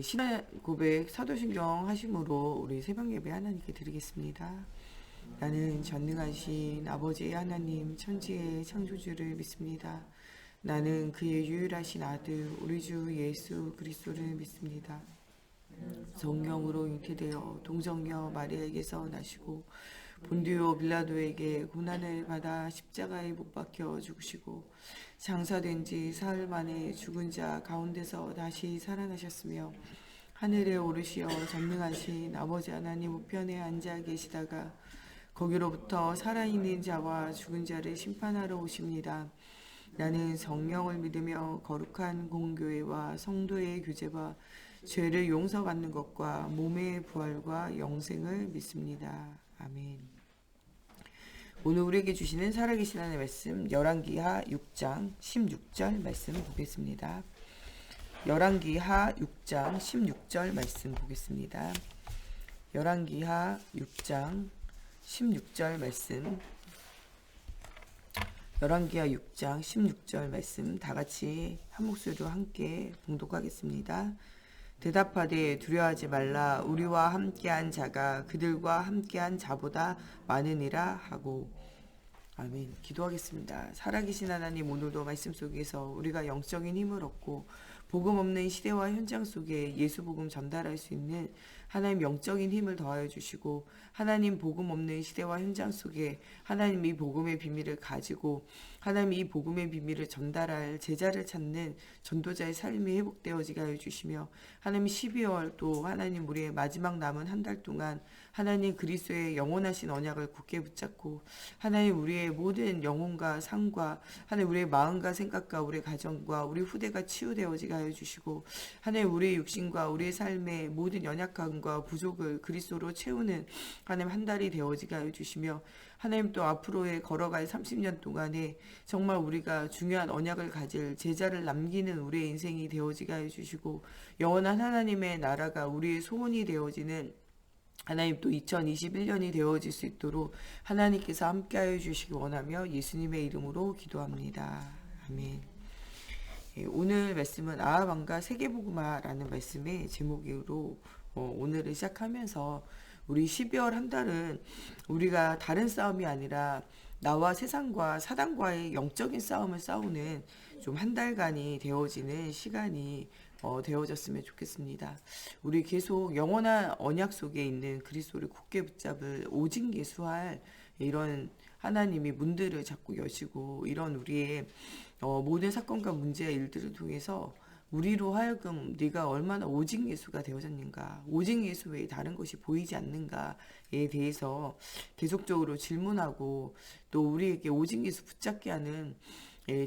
신앙 고백 사도신경 하심으로 우리 새벽 예배 하나님께 드리겠습니다. 나는 전능하신 아버지의 하나님 천지의 창조주를 믿습니다. 나는 그의 유일하신 아들 우리 주 예수 그리스도를 믿습니다. 성령으로 잉태되어 동정녀 마리아에게서 나시고 본디오 빌라도에게 고난을 받아 십자가에 못 박혀 죽으시고 장사된 지 사흘 만에 죽은 자 가운데서 다시 살아나셨으며 하늘에 오르시어 전능하신 아버지 하나님 우편에 앉아 계시다가 거기로부터 살아있는 자와 죽은 자를 심판하러 오십니다. 나는 성령을 믿으며 거룩한 공교회와 성도의 교제와 죄를 용서받는 것과 몸의 부활과 영생을 믿습니다. 아멘. 오늘 우리에게 주시는 살아계신 하나님의 말씀 열왕기하 6장 16절 말씀 보겠습니다. 열왕기하 6장 16절 말씀 보겠습니다. 열왕기하 6장 16절 말씀 열왕기하 6장 16절 말씀 다같이 한 목소리로 함께 봉독하겠습니다. 대답하되 두려워하지 말라 우리와 함께한 자가 그들과 함께한 자보다 많으니라 하고. 아멘. 기도하겠습니다. 살아계신 하나님, 오늘도 말씀 속에서 우리가 영적인 힘을 얻고 복음 없는 시대와 현장 속에 예수 복음 전달할 수 있는 하나님 영적인 힘을 더하여 주시고, 하나님 복음 없는 시대와 현장 속에 하나님 이 복음의 비밀을 가지고 하나님 이 복음의 비밀을 전달할 제자를 찾는 전도자의 삶이 회복되어지게 하여 주시며, 하나님 12월 또 하나님 우리의 마지막 남은 한 달 동안 하나님 그리스도의 영원하신 언약을 굳게 붙잡고 하나님 우리의 모든 영혼과 삶과 하나님 우리의 마음과 생각과 우리의 가정과 우리 후대가 치유되어지게 하여 주시고, 하나님 우리의 육신과 우리의 삶의 모든 연약함과 부족을 그리스도로 채우는 하나님 한 달이 되어지게 하여 주시며, 하나님 또 앞으로의 걸어갈 30년 동안에 정말 우리가 중요한 언약을 가질 제자를 남기는 우리의 인생이 되어지게 하여 주시고, 영원한 하나님의 나라가 우리의 소원이 되어지는 하나님 또 2021년이 되어질 수 있도록 하나님께서 함께하여 주시기 원하며 예수님의 이름으로 기도합니다. 아멘. 오늘 말씀은 아합왕과 세계복음화라는 말씀의 제목으로 오늘을 시작하면서 우리 12월 한 달은 우리가 다른 싸움이 아니라 나와 세상과 사단과의 영적인 싸움을 싸우는 좀 한 달간이 되어지는 시간이 되어졌으면 좋겠습니다. 우리 계속 영원한 언약 속에 있는 그리스도를 굳게 붙잡을 오직 예수할 이런 하나님이 문들을 자꾸 여시고, 이런 우리의 모든 사건과 문제와 일들을 통해서 우리로 하여금 네가 얼마나 오직 예수가 되어졌는가, 오직 예수 외에 다른 것이 보이지 않는가에 대해서 계속적으로 질문하고, 또 우리에게 오직 예수 붙잡게 하는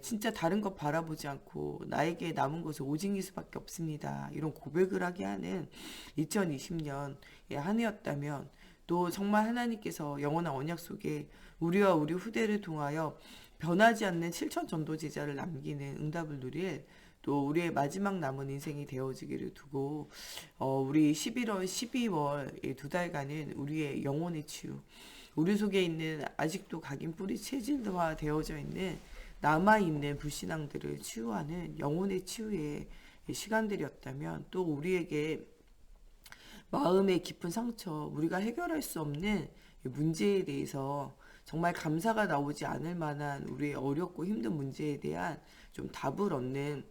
진짜 다른 것 바라보지 않고 나에게 남은 것은 오직 예수밖에 없습니다, 이런 고백을 하게 하는 2020년 한 해였다면, 또 정말 하나님께서 영원한 언약 속에 우리와 우리 후대를 통하여 변하지 않는 7천 전도 제자를 남기는 응답을 누릴 또 우리의 마지막 남은 인생이 되어지기를 두고, 우리 11월, 12월 두 달간은 우리의 영혼의 치유, 우리 속에 있는 아직도 각인 뿌리 체질화 되어져 있는 남아있는 불신앙들을 치유하는 영혼의 치유의 시간들이었다면, 또 우리에게 마음의 깊은 상처, 우리가 해결할 수 없는 문제에 대해서 정말 감사가 나오지 않을 만한 우리의 어렵고 힘든 문제에 대한 좀 답을 얻는,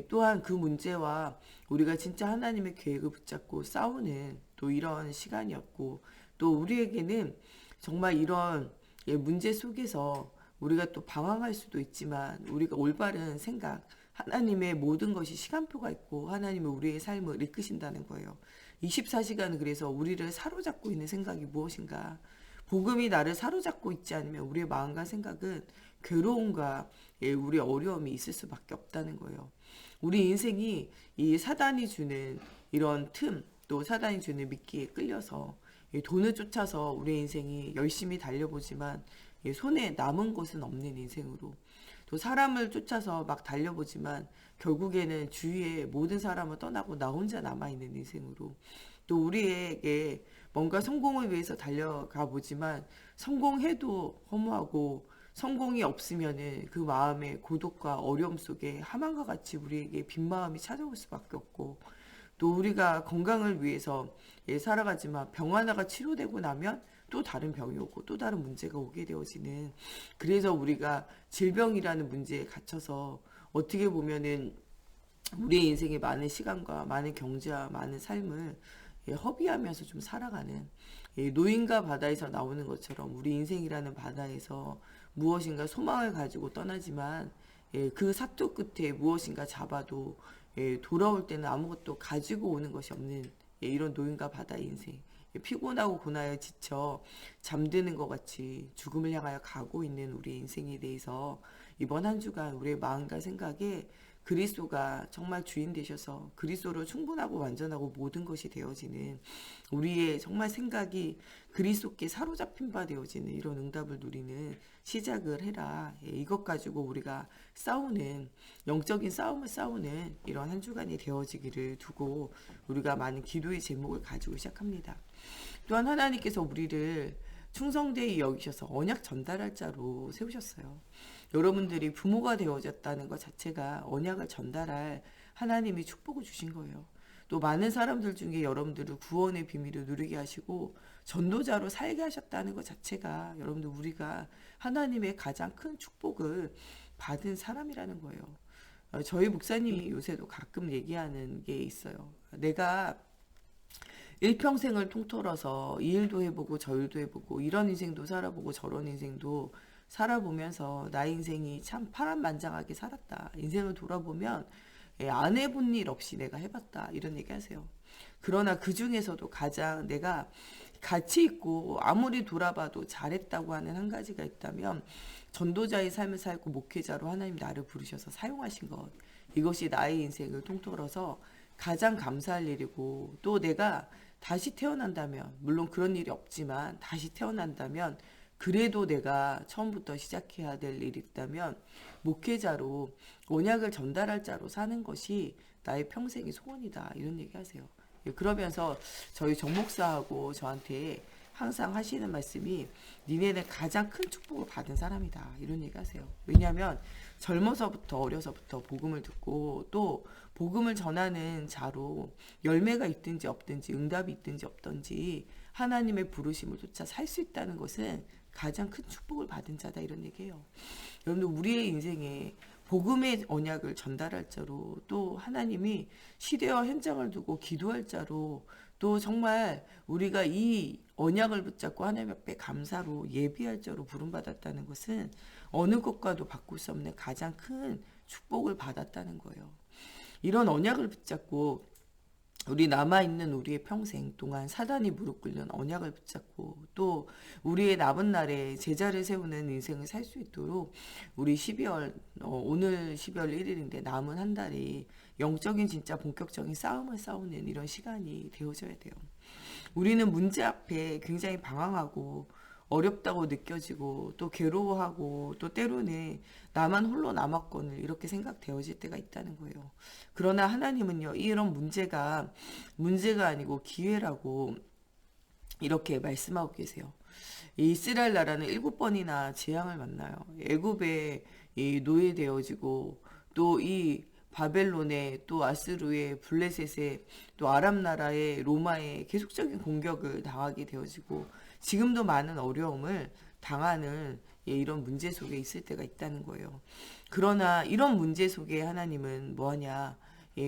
또한 그 문제와 우리가 진짜 하나님의 계획을 붙잡고 싸우는 또 이런 시간이었고, 또 우리에게는 정말 이런 문제 속에서 우리가 또 방황할 수도 있지만 우리가 올바른 생각, 하나님의 모든 것이 시간표가 있고 하나님은 우리의 삶을 이끄신다는 거예요. 24시간은 그래서 우리를 사로잡고 있는 생각이 무엇인가? 복음이 나를 사로잡고 있지 않으면 우리의 마음과 생각은 괴로움과 우리의 어려움이 있을 수밖에 없다는 거예요. 우리 인생이 이 사단이 주는 이런 틈, 또 사단이 주는 미끼에 끌려서 돈을 쫓아서 우리 인생이 열심히 달려보지만 손에 남은 것은 없는 인생으로, 또 사람을 쫓아서 막 달려보지만 결국에는 주위에 모든 사람을 떠나고 나 혼자 남아있는 인생으로, 또 우리에게 뭔가 성공을 위해서 달려가 보지만 성공해도 허무하고 성공이 없으면은 그 마음의 고독과 어려움 속에 하만과 같이 우리에게 빈 마음이 찾아올 수밖에 없고, 또 우리가 건강을 위해서 살아가지만 병 하나가 치료되고 나면 또 다른 병이 오고 또 다른 문제가 오게 되어지는, 그래서 우리가 질병이라는 문제에 갇혀서 어떻게 보면은 우리의 인생에 많은 시간과 많은 경제와 많은 삶을 허비하면서 좀 살아가는, 노인과 바다에서 나오는 것처럼 우리 인생이라는 바다에서 무엇인가 소망을 가지고 떠나지만 그 사투 끝에 무엇인가 잡아도 돌아올 때는 아무것도 가지고 오는 것이 없는 이런 노인과 바다의 인생. 피곤하고 고나여 지쳐 잠드는 것 같이 죽음을 향하여 가고 있는 우리의 인생에 대해서 이번 한 주간 우리의 마음과 생각에 그리스도가 정말 주인 되셔서 그리스도로 충분하고 완전하고 모든 것이 되어지는, 우리의 정말 생각이 그리스도께 사로잡힌 바 되어지는 이런 응답을 누리는 시작을 해라. 이것 가지고 우리가 싸우는, 영적인 싸움을 싸우는 이런 한 주간이 되어지기를 두고 우리가 많은 기도의 제목을 가지고 시작합니다. 또한 하나님께서 우리를 충성되이 여기셔서 언약 전달할 자로 세우셨어요. 여러분들이 부모가 되어졌다는 것 자체가 언약을 전달할 하나님이 축복을 주신 거예요. 또 많은 사람들 중에 여러분들을 구원의 비밀을 누리게 하시고 전도자로 살게 하셨다는 것 자체가 여러분들 우리가 하나님의 가장 큰 축복을 받은 사람이라는 거예요. 저희 목사님이 요새도 가끔 얘기하는 게 있어요. 내가 일평생을 통틀어서 이 일도 해보고 저 일도 해보고 이런 인생도 살아보고 저런 인생도 살아보면서 나의 인생이 참 파란만장하게 살았다. 인생을 돌아보면 안 해본 일 없이 내가 해봤다. 이런 얘기 하세요. 그러나 그 중에서도 가장 내가 가치 있고 아무리 돌아봐도 잘했다고 하는 한 가지가 있다면 전도자의 삶을 살고 목회자로 하나님 나를 부르셔서 사용하신 것. 이것이 나의 인생을 통틀어서 가장 감사할 일이고, 또 내가 다시 태어난다면, 물론 그런 일이 없지만 다시 태어난다면 그래도 내가 처음부터 시작해야 될 일이 있다면 목회자로 언약을 전달할 자로 사는 것이 나의 평생의 소원이다. 이런 얘기 하세요. 그러면서 저희 정 목사하고 저한테 항상 하시는 말씀이 니네는 가장 큰 축복을 받은 사람이다. 이런 얘기 하세요. 왜냐하면 젊어서부터 어려서부터 복음을 듣고 또 복음을 전하는 자로 열매가 있든지 없든지 응답이 있든지 없든지 하나님의 부르심을 쫓아 살 수 있다는 것은 가장 큰 축복을 받은 자다. 이런 얘기예요. 여러분들 우리의 인생에 복음의 언약을 전달할 자로, 또 하나님이 시대와 현장을 두고 기도할 자로, 또 정말 우리가 이 언약을 붙잡고 하나님 앞에 감사로 예비할 자로 부름받았다는 것은 어느 것과도 바꿀 수 없는 가장 큰 축복을 받았다는 거예요. 이런 언약을 붙잡고 우리 남아있는 우리의 평생 동안 사단이 무릎 꿇는 언약을 붙잡고 또 우리의 남은 날에 제자를 세우는 인생을 살 수 있도록 우리 12월 오늘 12월 1일인데 남은 한 달이 영적인 진짜 본격적인 싸움을 싸우는 이런 시간이 되어져야 돼요. 우리는 문제 앞에 굉장히 방황하고 어렵다고 느껴지고 또 괴로워하고 또 때로는 나만 홀로 남았거늘 이렇게 생각되어질 때가 있다는 거예요. 그러나 하나님은요, 이런 문제가 아니고 기회라고 이렇게 말씀하고 계세요. 이스라엘 나라는 7번이나 재앙을 만나요. 애굽에 노예되어지고 또 이 바벨론에 또 아스루에 블레셋에 또 아람 나라에 로마에 계속적인 공격을 당하게 되어지고 지금도 많은 어려움을 당하는 이런 문제 속에 있을 때가 있다는 거예요. 그러나 이런 문제 속에 하나님은 뭐하냐,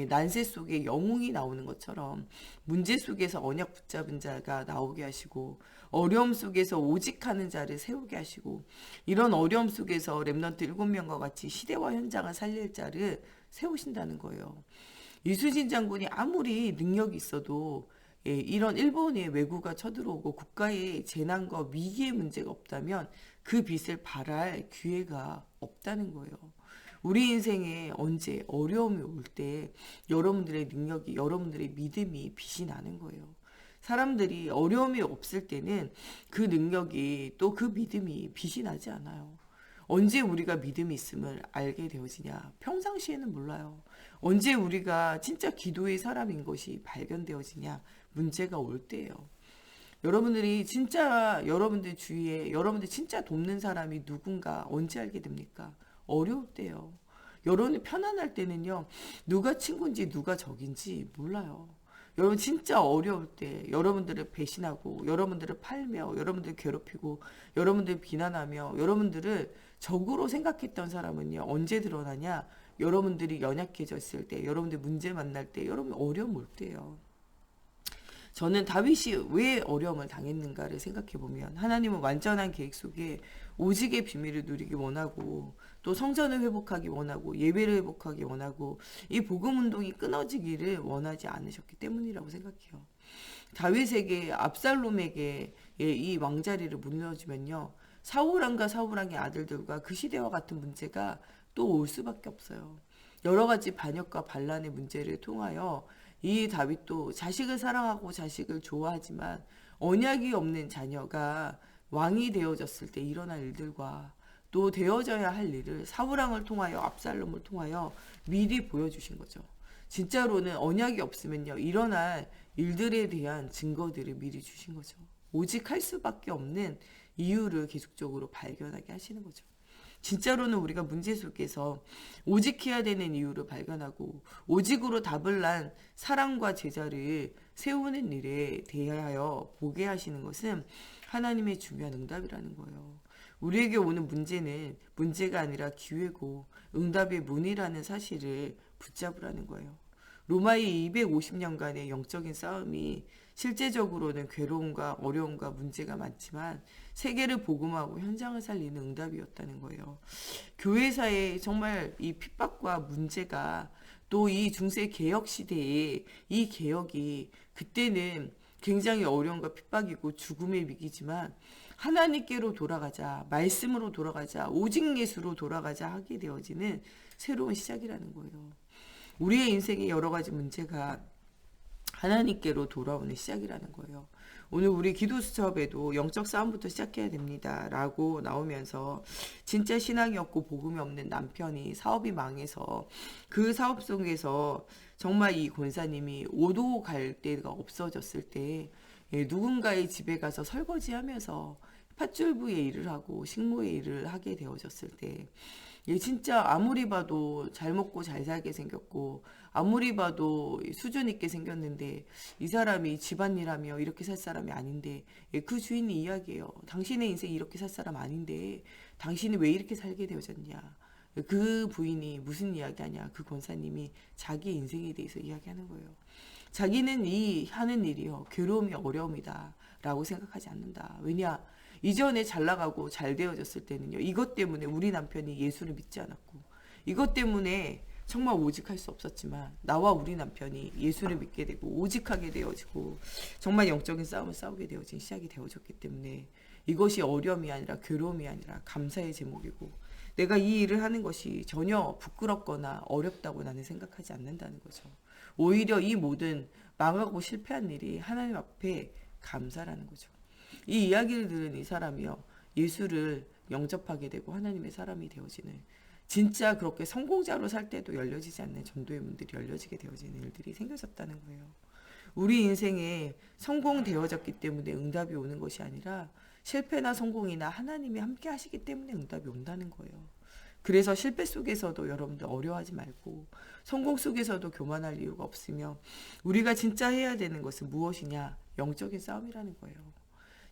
난세 속에 영웅이 나오는 것처럼 문제 속에서 언약 붙잡은 자가 나오게 하시고 어려움 속에서 오직하는 자를 세우게 하시고 이런 어려움 속에서 렘넌트 7명과 같이 시대와 현장을 살릴 자를 세우신다는 거예요. 이수진 장군이 아무리 능력이 있어도 이런 일본의 왜구가 쳐들어오고 국가의 재난과 위기의 문제가 없다면 그 빛을 발할 기회가 없다는 거예요. 우리 인생에 언제 어려움이 올 때 여러분들의 능력이, 여러분들의 믿음이 빛이 나는 거예요. 사람들이 어려움이 없을 때는 그 능력이 또 그 믿음이 빛이 나지 않아요. 언제 우리가 믿음이 있음을 알게 되어지냐? 평상시에는 몰라요. 언제 우리가 진짜 기도의 사람인 것이 발견되어지냐? 문제가 올 때예요. 여러분들이 진짜 여러분들 주위에 여러분들 진짜 돕는 사람이 누군가 언제 알게 됩니까? 어려울 때요. 여러분이 편안할 때는요, 누가 친구인지 누가 적인지 몰라요. 여러분 진짜 어려울 때 여러분들을 배신하고 여러분들을 팔며 여러분들을 괴롭히고 여러분들을 비난하며 여러분들을 적으로 생각했던 사람은요 언제 드러나냐? 여러분들이 연약해졌을 때, 여러분들 문제 만날 때, 여러분 어려움 올 때요. 저는 다윗이 왜 어려움을 당했는가를 생각해 보면 하나님은 완전한 계획 속에 오직의 비밀을 누리기 원하고 또 성전을 회복하기 원하고 예배를 회복하기 원하고 이 복음 운동이 끊어지기를 원하지 않으셨기 때문이라고 생각해요. 다윗에게 압살롬에게 이 왕자리를 물려주면요. 사울왕과 사울왕의 아들들과 그 시대와 같은 문제가 또 올 수밖에 없어요. 여러 가지 반역과 반란의 문제를 통하여 이 다윗도 자식을 사랑하고 자식을 좋아하지만 언약이 없는 자녀가 왕이 되어졌을 때 일어날 일들과 또 되어져야 할 일을 사울왕을 통하여 압살롬을 통하여 미리 보여주신 거죠. 진짜로는 언약이 없으면요 일어날 일들에 대한 증거들을 미리 주신 거죠. 오직 할 수밖에 없는 이유를 계속적으로 발견하게 하시는 거죠. 진짜로는 우리가 문제 속에서 오직해야 되는 이유를 발견하고 오직으로 답을 난 사랑과 제자를 세우는 일에 대하여 보게 하시는 것은 하나님의 중요한 응답이라는 거예요. 우리에게 오는 문제는 문제가 아니라 기회고 응답의 문이라는 사실을 붙잡으라는 거예요. 로마의 250년간의 영적인 싸움이 실제적으로는 괴로움과 어려움과 문제가 많지만 세계를 복음하고 현장을 살리는 응답이었다는 거예요. 교회사에 정말 이 핍박과 문제가 또 이 중세 개혁 시대에 이 개혁이 그때는 굉장히 어려움과 핍박이고 죽음의 위기지만 하나님께로 돌아가자, 말씀으로 돌아가자, 오직 예수로 돌아가자 하게 되어지는 새로운 시작이라는 거예요. 우리의 인생의 여러 가지 문제가 하나님께로 돌아오는 시작이라는 거예요. 오늘 우리 기도 수첩에도 영적 싸움부터 시작해야 됩니다. 라고 나오면서 진짜 신앙이 없고 복음이 없는 남편이 사업이 망해서 그 사업 속에서 정말 이 권사님이 오도 갈 데가 없어졌을 때 누군가의 집에 가서 설거지하면서 팥줄부의 일을 하고 식모의 일을 하게 되어졌을 때 진짜 아무리 봐도 잘 먹고 잘 살게 생겼고 아무리 봐도 수준 있게 생겼는데 이 사람이 집안일하며 이렇게 살 사람이 아닌데 그 주인이 이야기해요. 당신의 인생이 이렇게 살 사람 아닌데 당신이 왜 이렇게 살게 되어졌냐. 그 부인이 무슨 이야기하냐. 그 권사님이 자기 인생에 대해서 이야기하는 거예요. 자기는 이 하는 일이요 괴로움이 어려움이다 라고 생각하지 않는다. 왜냐 이전에 잘 나가고 잘 되어졌을 때는요 이것 때문에 우리 남편이 예수를 믿지 않았고 이것 때문에 정말 오직할 수 없었지만 나와 우리 남편이 예수를 믿게 되고 오직하게 되어지고 정말 영적인 싸움을 싸우게 되어진 시작이 되어졌기 때문에 이것이 어려움이 아니라 괴로움이 아니라 감사의 제목이고 내가 이 일을 하는 것이 전혀 부끄럽거나 어렵다고 나는 생각하지 않는다는 거죠. 오히려 이 모든 망하고 실패한 일이 하나님 앞에 감사라는 거죠. 이 이야기를 들은 이 사람이요 예수를 영접하게 되고 하나님의 사람이 되어지는 진짜 그렇게 성공자로 살 때도 열려지지 않는 전도의 문들이 열려지게 되어지는 일들이 생겨졌다는 거예요. 우리 인생에 성공되어졌기 때문에 응답이 오는 것이 아니라 실패나 성공이나 하나님이 함께 하시기 때문에 응답이 온다는 거예요. 그래서 실패 속에서도 여러분들 어려워하지 말고 성공 속에서도 교만할 이유가 없으며 우리가 진짜 해야 되는 것은 무엇이냐? 영적인 싸움이라는 거예요.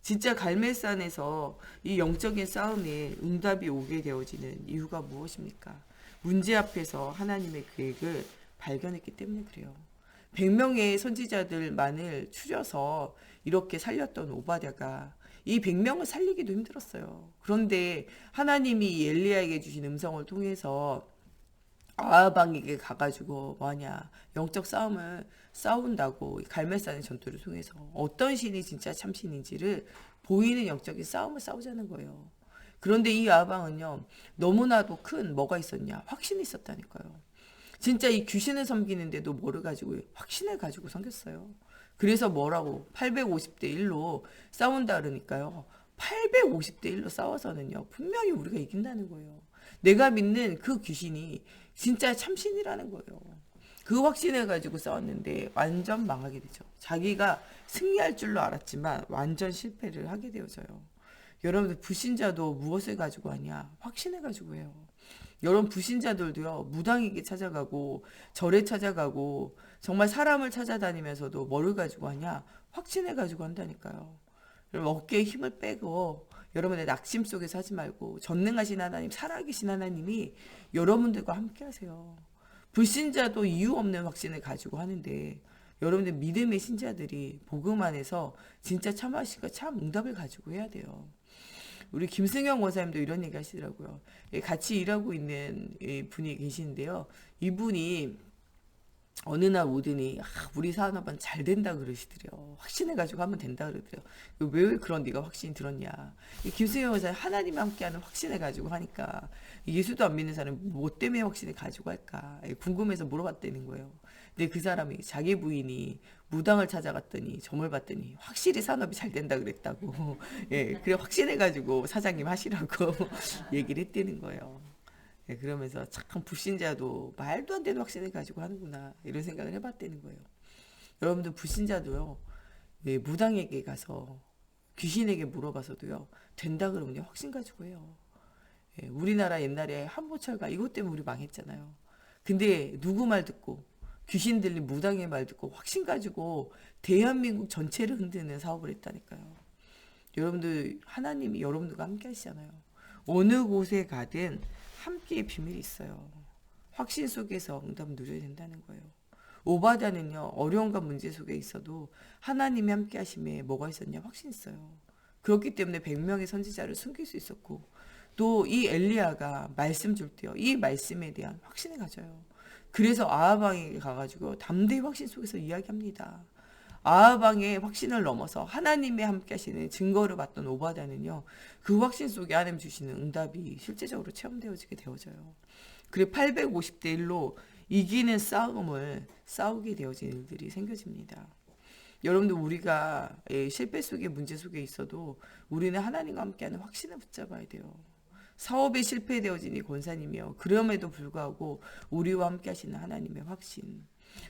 진짜 갈멜산에서 이 영적인 싸움에 응답이 오게 되어지는 이유가 무엇입니까? 문제 앞에서 하나님의 계획을 발견했기 때문에 그래요. 100명의 선지자들만을 추려서 이렇게 살렸던 오바댜가 이 100명을 살리기도 힘들었어요. 그런데 하나님이 엘리야에게 주신 음성을 통해서 아하방에게 가가지고 뭐하냐 영적 싸움을 싸운다고 갈멜산의 전투를 통해서 어떤 신이 진짜 참신인지를 보이는 영적인 싸움을 싸우자는 거예요. 그런데 이 아하방은요 너무나도 큰 뭐가 있었냐 확신이 있었다니까요. 진짜 이 귀신을 섬기는데도 뭐를 가지고 확신을 가지고 섬겼어요. 그래서 뭐라고 850대 1로 싸운다 그러니까요. 850대 1로 싸워서는요 분명히 우리가 이긴다는 거예요. 내가 믿는 그 귀신이 진짜 참신이라는 거예요. 그 확신을 가지고 싸웠는데 완전 망하게 되죠. 자기가 승리할 줄로 알았지만 완전 실패를 하게 되어져요. 여러분들 불신자도 무엇을 가지고 하냐? 확신을 가지고 해요. 여러분 불신자들도요 무당에게 찾아가고 절에 찾아가고 정말 사람을 찾아다니면서도 뭐를 가지고 하냐? 확신을 가지고 한다니까요. 여러분 어깨에 힘을 빼고 여러분의 낙심 속에서 하지 말고 전능하신 하나님, 살아계신 하나님이 여러분들과 함께 하세요. 불신자도 이유 없는 확신을 가지고 하는데 여러분들 믿음의 신자들이 복음 안에서 진짜 참하시고 참 응답을 가지고 해야 돼요. 우리 김승영 원사님도 이런 얘기 하시더라고요. 같이 일하고 있는 분이 계시는데요. 이분이 어느 날 오더니 우리 사업은 잘 된다 그러시더래요. 확신해가지고 하면 된다 그러더래요. 왜 그런 네가 확신이 들었냐. 김승영 원사님 하나님 함께하는 확신해가지고 하니까 예수도 안 믿는 사람이 뭐 때문에 확신을 가지고 할까 궁금해서 물어봤다는 거예요. 근데 그 사람이 자기 부인이 무당을 찾아갔더니 점을 봤더니 확실히 산업이 잘 된다 그랬다고. 예, 그래 확신해가지고 사장님 하시라고 얘기를 했다는 거예요. 예, 그러면서 참 불신자도 말도 안 되는 확신을 가지고 하는구나 이런 생각을 해봤다는 거예요. 여러분들 불신자도요. 예, 무당에게 가서 귀신에게 물어봐서도요. 된다 그러면 확신 가지고 해요. 예, 우리나라 옛날에 한보철가 이것 때문에 우리 망했잖아요. 근데 누구 말 듣고 귀신 들린 무당의 말 듣고 확신 가지고 대한민국 전체를 흔드는 사업을 했다니까요. 여러분들 하나님이 여러분들과 함께 하시잖아요. 어느 곳에 가든 함께의 비밀이 있어요. 확신 속에서 응답 누려야 된다는 거예요. 오바다는요. 어려움과 문제 속에 있어도 하나님이 함께 하심에 뭐가 있었냐? 확신이 있어요. 그렇기 때문에 100명의 선지자를 숨길 수 있었고 또 이 엘리야가 말씀 줄 때요. 이 말씀에 대한 확신을 가져요. 그래서 아하방에 가가지고 담대히 확신 속에서 이야기합니다. 아하방의 확신을 넘어서 하나님의 함께 하시는 증거를 받던 오바다는요. 그 확신 속에 하나님 주시는 응답이 실제적으로 체험되어지게 되어져요. 그리고 850대 1로 이기는 싸움을 싸우게 되어진 일들이 생겨집니다. 여러분들 우리가 실패 속에 문제 속에 있어도 우리는 하나님과 함께하는 확신을 붙잡아야 돼요. 사업에 실패되어진 이 권사님이요. 그럼에도 불구하고 우리와 함께 하시는 하나님의 확신.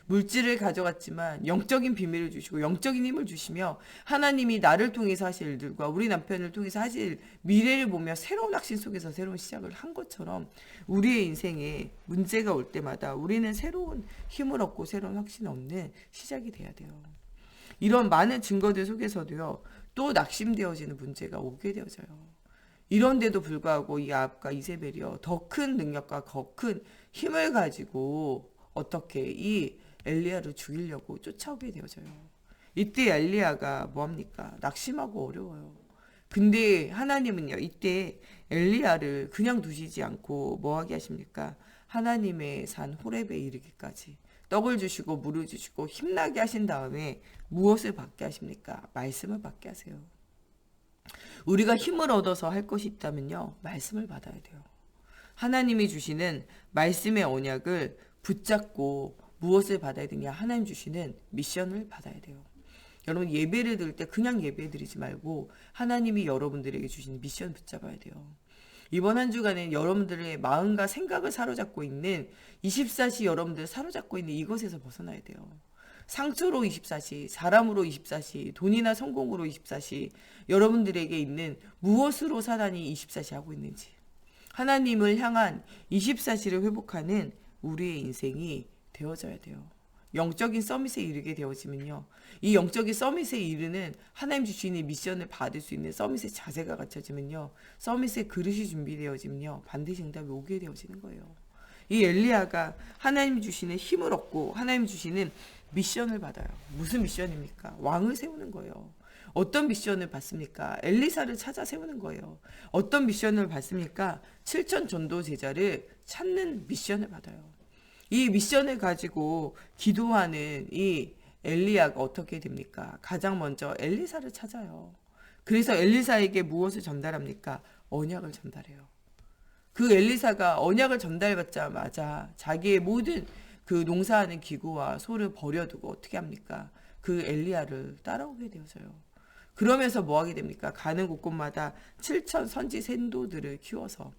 물질을 가져갔지만 영적인 비밀을 주시고 영적인 힘을 주시며 하나님이 나를 통해서 하실 일들과 우리 남편을 통해서 하실 미래를 보며 새로운 확신 속에서 새로운 시작을 한 것처럼 우리의 인생에 문제가 올 때마다 우리는 새로운 힘을 얻고 새로운 확신을 얻는 시작이 돼야 돼요. 이런 많은 증거들 속에서도요. 또 낙심되어지는 문제가 오게 되어져요. 이런데도 불구하고 이 아합과 이세벨이요. 더 큰 능력과 더 큰 힘을 가지고 어떻게 이 엘리야를 죽이려고 쫓아오게 되어져요. 이때 엘리야가 뭐합니까? 낙심하고 어려워요. 근데 하나님은요. 이때 엘리야를 그냥 두시지 않고 뭐하게 하십니까? 하나님의 산 호렙에 이르기까지 떡을 주시고 물을 주시고 힘나게 하신 다음에 무엇을 받게 하십니까? 말씀을 받게 하세요. 우리가 힘을 얻어서 할 것이 있다면요. 말씀을 받아야 돼요. 하나님이 주시는 말씀의 언약을 붙잡고 무엇을 받아야 되냐? 하나님 주시는 미션을 받아야 돼요. 여러분 예배를 드릴 때 그냥 예배 드리지 말고 하나님이 여러분들에게 주신 미션 붙잡아야 돼요. 이번 한 주간은 여러분들의 마음과 생각을 사로잡고 있는 24시 여러분들 사로잡고 있는 이것에서 벗어나야 돼요. 상처로 24시, 사람으로 24시, 돈이나 성공으로 24시, 여러분들에게 있는 무엇으로 사단이 24시 하고 있는지. 하나님을 향한 24시를 회복하는 우리의 인생이 되어져야 돼요. 영적인 서밋에 이르게 되어지면요. 이 영적인 서밋에 이르는 하나님 주시는 미션을 받을 수 있는 서밋의 자세가 갖춰지면요. 서밋의 그릇이 준비되어지면요. 반드시 응답이 오게 되어지는 거예요. 이 엘리야가 하나님 주시는 힘을 얻고 하나님 주시는 미션을 받아요. 무슨 미션입니까? 왕을 세우는 거예요. 어떤 미션을 받습니까? 엘리사를 찾아 세우는 거예요. 어떤 미션을 받습니까? 7천 전도 제자를 찾는 미션을 받아요. 이 미션을 가지고 기도하는 이 엘리야가 어떻게 됩니까? 가장 먼저 엘리사를 찾아요. 그래서 엘리사에게 무엇을 전달합니까? 언약을 전달해요. 그 엘리사가 언약을 전달받자마자 자기의 모든 그 농사하는 기구와 소를 버려두고 어떻게 합니까? 그 엘리야를 따라오게 되어져요. 그러면서 뭐 하게 됩니까? 가는 곳곳마다 7천 선지 생도들을 키워서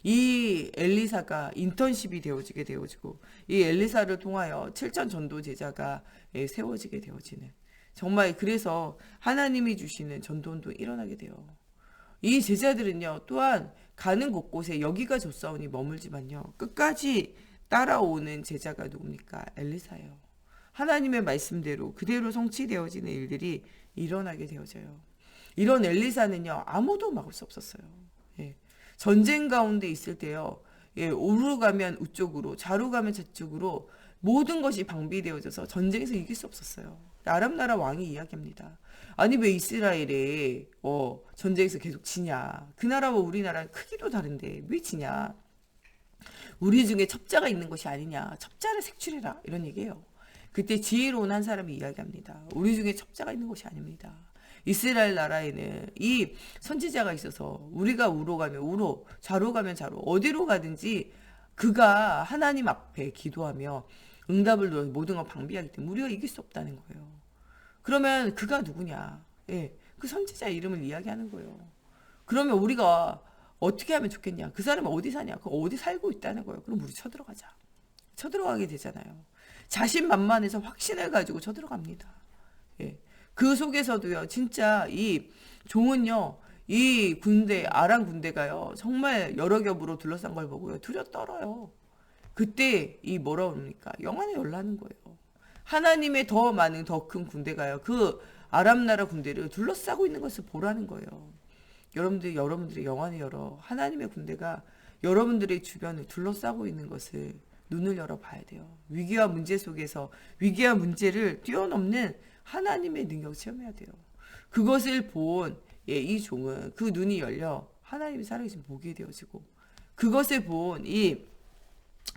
이 엘리사가 인턴십이 되어지게 되어지고 이 엘리사를 통하여 7천 전도 제자가 세워지게 되어지는 정말 그래서 하나님이 주시는 전도운동이 일어나게 돼요. 이 제자들은요 또한 가는 곳곳에 여기가 좋사오니 머물지만요 끝까지 따라오는 제자가 누굽니까? 엘리사예요. 하나님의 말씀대로 그대로 성취되어지는 일들이 일어나게 되어져요. 이런 엘리사는요, 아무도 막을 수 없었어요. 예. 전쟁 가운데 있을 때요, 예, 우로 가면 우쪽으로, 좌로 가면 저쪽으로 모든 것이 방비되어져서 전쟁에서 이길 수 없었어요. 아람 나라 왕이 이야기합니다. 아니 왜 이스라엘에 전쟁에서 계속 지냐? 그 나라와 우리나라는 크기도 다른데 왜 지냐? 우리 중에 첩자가 있는 것이 아니냐? 첩자를 색출해라, 이런 얘기예요. 그때 지혜로운 한 사람이 이야기합니다. 우리 중에 첩자가 있는 것이 아닙니다. 이스라엘 나라에는 이 선지자가 있어서 우리가 우로 가면 우로, 좌로 가면 좌로, 어디로 가든지 그가 하나님 앞에 기도하며 응답을 들어 모든 걸 방비하기 때문에 우리가 이길 수 없다는 거예요. 그러면 그가 누구냐? 예, 그 선지자의 이름을 이야기하는 거예요. 그러면 우리가 어떻게 하면 좋겠냐? 그 사람은 어디 사냐? 그 어디 살고 있다는 거예요. 그럼 우리 쳐들어가자. 쳐들어가게 되잖아요. 자신만만해서 확신을 가지고 쳐들어갑니다. 예. 그 속에서도요, 진짜 이 종은요, 이 군대, 아람 군대가요, 정말 여러 겹으로 둘러싼 걸 보고요, 두려 떨어요. 그때 이 뭐라 그럽니까? 영안에 열나는 거예요. 하나님의 더 많은, 더 큰 군대가요, 그 아람 나라 군대를 둘러싸고 있는 것을 보라는 거예요. 여러분들의 영안을 열어 하나님의 군대가 여러분들의 주변을 둘러싸고 있는 것을 눈을 열어 봐야 돼요. 위기와 문제 속에서 위기와 문제를 뛰어넘는 하나님의 능력을 체험해야 돼요. 그것을 본 이 종은 그 눈이 열려 하나님이 살아계신 보게 되어지고, 그것을 본 이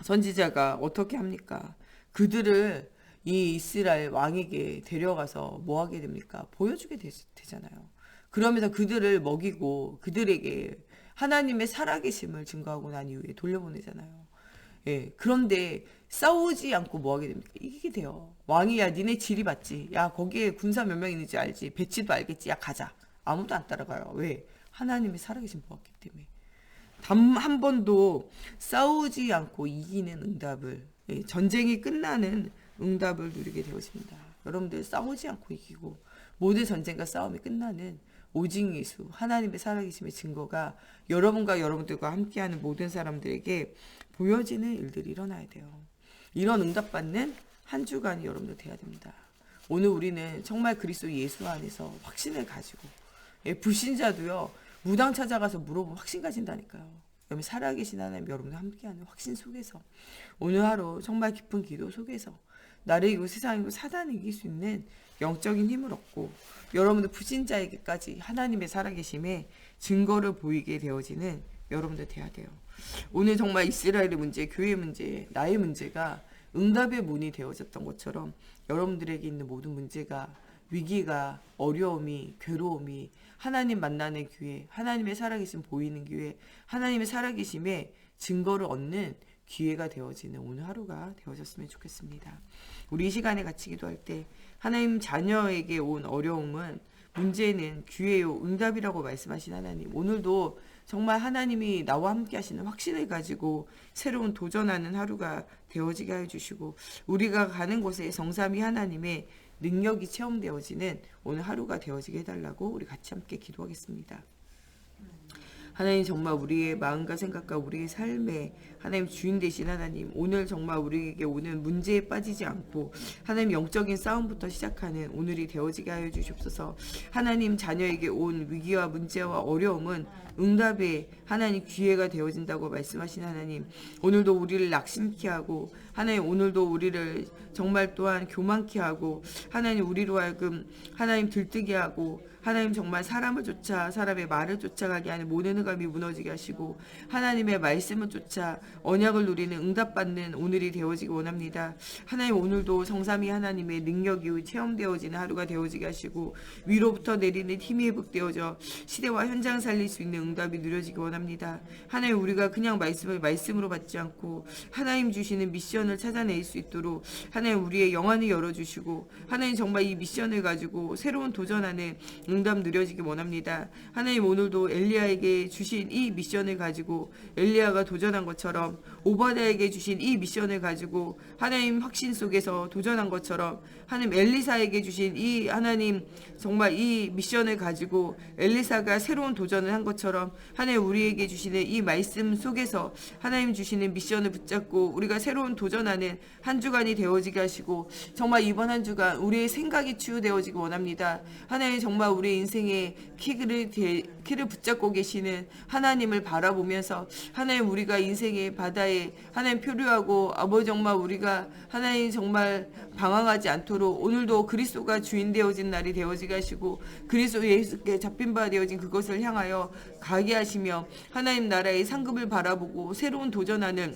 선지자가 어떻게 합니까? 그들을 이 이스라엘 왕에게 데려가서 뭐 하게 됩니까? 보여주게 되잖아요. 그러면서 그들을 먹이고 그들에게 하나님의 살아계심을 증거하고 난 이후에 돌려보내잖아요. 예, 그런데 싸우지 않고 뭐 하게 됩니까? 이기게 돼요. 왕이 야 니네 지리 봤지? 야 거기에 군사 몇 명 있는지 알지? 배치도 알겠지? 야 가자. 아무도 안 따라가요. 왜? 하나님이 살아계신 보았기 때문에. 단 한 번도 싸우지 않고 이기는 응답을, 예, 전쟁이 끝나는 응답을 누리게 되었습니다. 여러분들 싸우지 않고 이기고 모든 전쟁과 싸움이 끝나는 오직 예수, 하나님의 살아계심의 증거가 여러분과 여러분들과 함께하는 모든 사람들에게 보여지는 일들이 일어나야 돼요. 이런 응답받는 한 주간이 여러분들 돼야 됩니다. 오늘 우리는 정말 그리스도 예수 안에서 확신을 가지고, 예, 불신자도요, 무당 찾아가서 물어보면 확신 가진다니까요. 여러분 살아계신 하나님 여러분과 함께하는 확신 속에서 오늘 하루 정말 깊은 기도 속에서 나를 이기고 세상을 이기고 사단을 이길 수 있는 영적인 힘을 얻고 여러분들 불신자에게까지 하나님의 살아계심의 증거를 보이게 되어지는 여러분들 돼야 돼요. 오늘 정말 이스라엘의 문제, 교회의 문제, 나의 문제가 응답의 문이 되어졌던 것처럼 여러분들에게 있는 모든 문제가, 위기가, 어려움이, 괴로움이 하나님 만나는 기회, 하나님의 살아계심 보이는 기회, 하나님의 살아계심의 증거를 얻는 기회가 되어지는 오늘 하루가 되어졌으면 좋겠습니다. 우리 이 시간에 같이 기도할 때 하나님 자녀에게 온 어려움은, 문제는 기회요, 응답이라고 말씀하신 하나님, 오늘도 정말 하나님이 나와 함께 하시는 확신을 가지고 새로운 도전하는 하루가 되어지게 해주시고, 우리가 가는 곳에 성삼위 하나님의 능력이 체험되어지는 오늘 하루가 되어지게 해달라고 우리 같이 함께 기도하겠습니다. 하나님, 정말 우리의 마음과 생각과 우리의 삶에 하나님 주인 되신 하나님, 오늘 정말 우리에게 오는 문제에 빠지지 않고 하나님 영적인 싸움부터 시작하는 오늘이 되어지게 하여 주시옵소서. 하나님, 자녀에게 온 위기와 문제와 어려움은 응답의 하나님 기회가 되어진다고 말씀하신 하나님, 오늘도 우리를 낙심케 하고 하나님, 오늘도 우리를 정말 또한 교만케 하고 하나님, 우리로 하여금 하나님 들뜨게 하고 하나님, 정말 사람을 쫓아 사람의 말을 쫓아가게 하는 모든 흑암이 무너지게 하시고 하나님의 말씀을 쫓아 언약을 누리는 응답받는 오늘이 되어지기 원합니다. 하나님, 오늘도 성삼위 하나님의 능력이 체험되어지는 하루가 되어지게 하시고 위로부터 내리는 힘이 회복되어져 시대와 현장 살릴 수 있는 응답이 누려지기 원합니다. 하나님, 우리가 그냥 말씀을 말씀으로 받지 않고 하나님 주시는 미션을 찾아낼 수 있도록 하나님 우리의 영안을 열어주시고 하나님, 정말 이 미션을 가지고 새로운 도전하는 응답 누려지기 원합니다. 하나님, 오늘도 엘리야에게 주신 이 미션을 가지고 엘리야가 도전한 것처럼 오바댜에게 주신 이 미션을 가지고 하나님 확신 속에서 도전한 것처럼 하나님 엘리사에게 주신 이 하나님 정말 이 미션을 가지고 엘리사가 새로운 도전을 한 것처럼 하나님 우리에게 주시는 이 말씀 속에서 하나님 주시는 미션을 붙잡고 우리가 새로운 도전하는 한 주간이 되어지게 하시고 정말 이번 한 주간 우리의 생각이 치유되어지기 원합니다. 하나님 정말 우리의 인생의 키를 붙잡고 계시는 하나님을 바라보면서 하나님 우리가 인생의 바다에 하나님 표류하고 아버지 정말 우리가 하나님 정말 방황하지 않도록 오늘도 그리스도가 주인 되어진 날이 되어지게 하시고 그리스도 예수께 잡힌 바 되어진 그것을 향하여 가게 하시며 하나님 나라의 상급을 바라보고 새로운 도전하는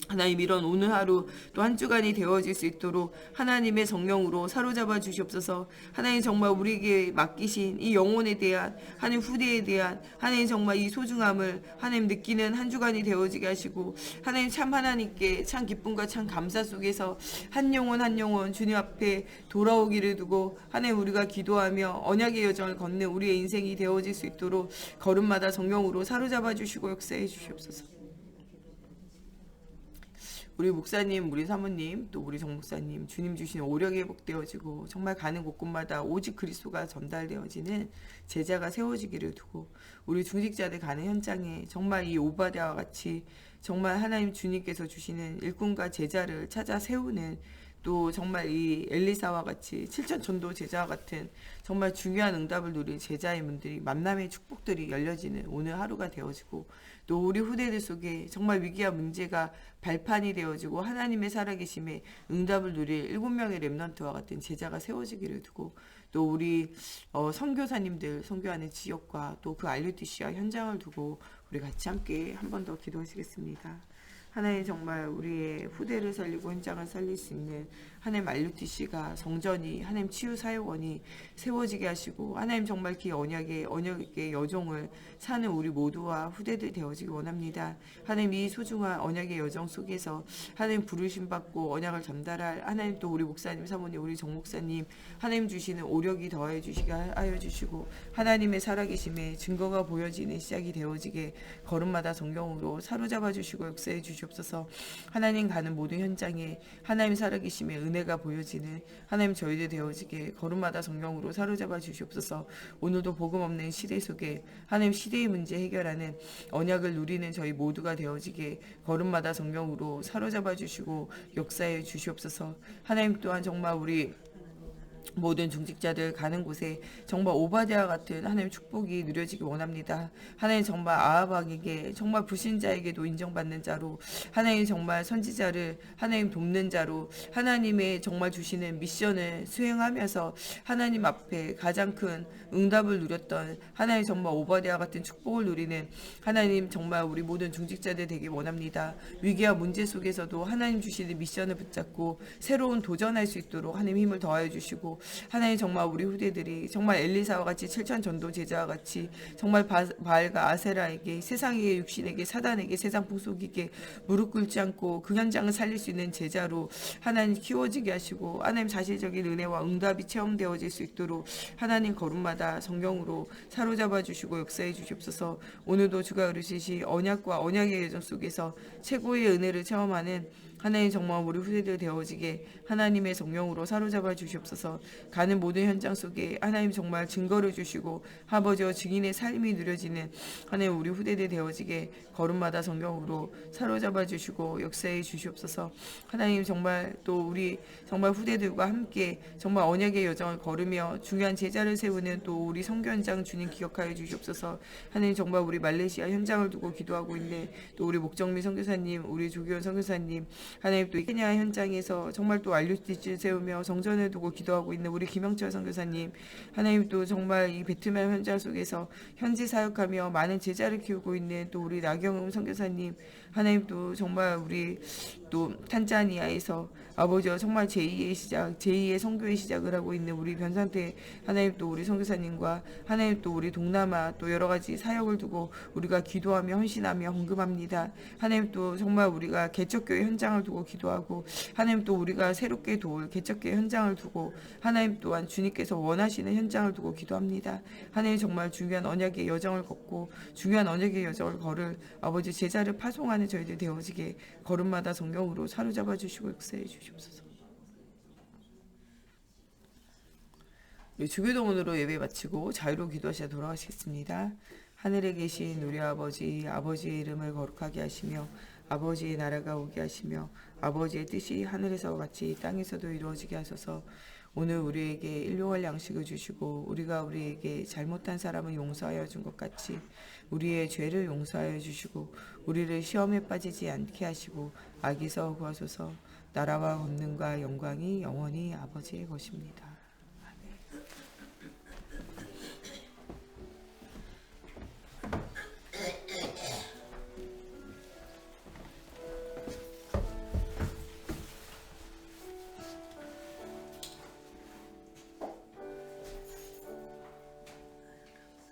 하나님 이런 오늘 하루 또 한 주간이 되어질 수 있도록 하나님의 성령으로 사로잡아 주시옵소서. 하나님 정말 우리에게 맡기신 이 영혼에 대한 하나님 후대에 대한 하나님 정말 이 소중함을 하나님 느끼는 한 주간이 되어지게 하시고 하나님 참 하나님께 참 기쁨과 참 감사 속에서 한 영혼 한 영혼 주님 앞에 돌아오기를 두고 하나님 우리가 기도하며 언약의 여정을 걷는 우리의 인생이 되어질 수 있도록 걸음마다 성령으로 사로잡아 주시고 역사해 주시옵소서. 우리 목사님, 우리 사모님, 또 우리 정목사님 주님 주신 오력이 회복되어지고 정말 가는 곳곳마다 오직 그리스도가 전달되어지는 제자가 세워지기를 두고 우리 중직자들 가는 현장에 정말 이 오바댜와 같이 정말 하나님 주님께서 주시는 일꾼과 제자를 찾아 세우는 또 정말 이 엘리사와 같이 7천 전도 제자와 같은 정말 중요한 응답을 누린 제자의 문들이 만남의 축복들이 열려지는 오늘 하루가 되어지고 또 우리 후대들 속에 정말 위기와 문제가 발판이 되어지고 하나님의 살아계심에 응답을 누릴 7명의 렘넌트와 같은 제자가 세워지기를 두고 또 우리 선교사님들 선교하는 지역과 또 그 RUTC와 현장을 두고 우리 같이 함께 한 번 더 기도하시겠습니다. 하나님 정말 우리의 후대를 살리고 현장을 살릴 수 있는 하나님 RUTC가 성전이 하나님 치유사역원이 세워지게 하시고 하나님 정말 그 언약의 여정을 사는 우리 모두와 후대들 되어지기 원합니다. 하나님 이 소중한 언약의 여정 속에서 하나님 부르심 받고 언약을 전달할 하나님 또 우리 목사님 사모님 우리 정목사님 하나님 주시는 오력이 더해 주시게 하여 주시고 하나님의 살아계심에 증거가 보여지는 시작이 되어지게 걸음마다 성경으로 사로잡아 주시고 역사해 주시옵소서. 하나님 가는 모든 현장에 하나님 살아계심의 은혜가 보여지는 하나님 저희들 되어지게 걸음마다 성령으로 사로잡아 주시옵소서. 오늘도 복음 없는 시대 속에 하나님 시대의 문제 해결하는 언약을 누리는 저희 모두가 되어지게 걸음마다 성령으로 사로잡아 주시고 역사해 주시옵소서. 하나님 또한 정말 우리 모든 중직자들 가는 곳에 정말 오바댜와 같은 하나님 축복이 누려지기 원합니다. 하나님 정말 아합왕에게 정말 불신자에게도 인정받는 자로 하나님 정말 선지자를 하나님 돕는 자로 하나님의 정말 주시는 미션을 수행하면서 하나님 앞에 가장 큰 응답을 누렸던 하나님 정말 오바댜와 같은 축복을 누리는 하나님 정말 우리 모든 중직자들 되기 원합니다. 위기와 문제 속에서도 하나님 주시는 미션을 붙잡고 새로운 도전할 수 있도록 하나님 힘을 더하여 주시고 하나님 정말 우리 후대들이 정말 엘리사와 같이 7천 전도 제자와 같이 정말 바알과 아세라에게 세상에게 육신에게 사단에게 세상 풍속에게 무릎 꿇지 않고 그 현장을 살릴 수 있는 제자로 하나님 키워지게 하시고 하나님 사실적인 은혜와 응답이 체험되어질 수 있도록 하나님 걸음마다 성경으로 사로잡아 주시고 역사해 주시옵소서. 오늘도 주가 이루시시 언약과 언약의 여정 속에서 최고의 은혜를 체험하는 하나님 정말 우리 후대들 되어지게 하나님의 성령으로 사로잡아 주시옵소서. 가는 모든 현장 속에 하나님 정말 증거를 주시고 아버지와 증인의 삶이 누려지는 하나님 우리 후대들 되어지게 걸음마다 성령으로 사로잡아 주시고 역사해 주시옵소서. 하나님 정말 또 우리 정말 후대들과 함께 정말 언약의 여정을 걸으며 중요한 제자를 세우는 또 우리 선교 현장 주님 기억하여 주시옵소서. 하나님 정말 우리 말레이시아 현장을 두고 기도하고 있는 또 우리 목정미 선교사님 우리 조기현 선교사님 하나님 또 케냐 현장에서 정말 또 RUTC를 세우며 성전을 두고 기도하고 있는 우리 김영철 선교사님 하나님 또 정말 이 베트남 현장 속에서 현지 사역하며 많은 제자를 키우고 있는 또 우리 나경음 선교사님 하나님 또 정말 우리 또 탄자니아에서 아버지와 정말 제2의 시작, 제2의 선교의 시작을 하고 있는 우리 변상태 하나님, 또 우리 선교사님과 하나님, 또 우리 동남아 또 여러 가지 사역을 두고 우리가 기도하며 헌신하며 헌금합니다. 하나님, 또 정말 우리가 개척교회 현장을 두고 기도하고 하나님, 또 우리가 새롭게 도울 개척교회 현장을 두고 하나님 또한 주님께서 원하시는 현장을 두고 기도합니다. 하나님, 정말 중요한 언약의 여정을 걷고 중요한 언약의 여정을 걸을 아버지 제자를 파송하는 저희들 되어지게 걸음마다 성령으로 사로잡아 주시고 역사해 주시옵소서. 주교동원으로 예배 마치고 자유로 기도하시다 돌아가시겠습니다. 하늘에 계신 우리 아버지, 아버지의 이름을 거룩하게 하시며 아버지의 나라가 오게 하시며 아버지의 뜻이 하늘에서 같이 땅에서도 이루어지게 하소서. 오늘 우리에게 일용할 양식을 주시고 우리가 우리에게 잘못한 사람을 용서하여 준 것 같이 우리의 죄를 용서하여 주시고 우리를 시험에 빠지지 않게 하시고 악에서 구하소서. 나라와 권능과 영광이 영원히 아버지의 것입니다.